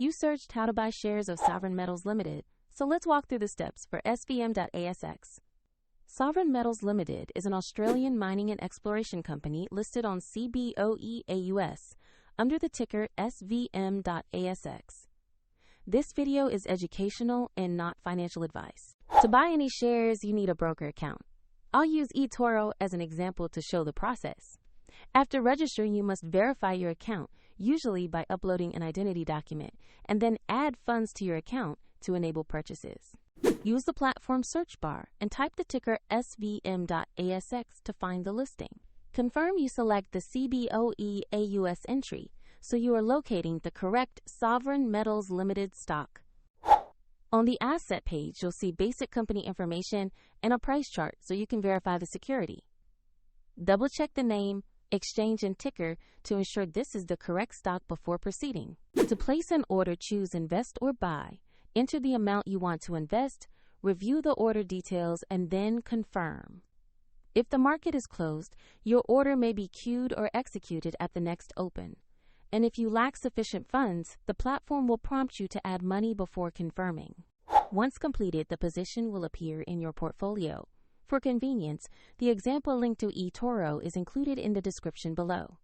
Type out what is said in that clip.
You searched how to buy shares of Sovereign Metals Ltd, so let's walk through the steps for SVM.ASX. Sovereign Metals Ltd is an Australian mining and exploration company listed on CBOE AUS under the ticker SVM.ASX. This video is educational and not financial advice. To buy any shares, you need a broker account. I'll use eToro as an example to show the process. After registering, you must verify your account, usually by uploading an identity document, and then add funds to your account to enable purchases. Use the platform search bar and type the ticker SVM.ASX to find the listing. Confirm you select the CBOE AUS entry, so you are locating the correct Sovereign Metals Ltd stock. On the asset page, you'll see basic company information and a price chart so you can verify the security. Double-check the name, exchange, and ticker to ensure this is the correct stock before proceeding. To place an order, choose Invest or Buy, enter the amount you want to invest, review the order details, and then confirm. If the market is closed, your order may be queued or executed at the next open. And if you lack sufficient funds, the platform will prompt you to add money before confirming. Once completed, the position will appear in your portfolio. For convenience, the example link to eToro is included in the description below.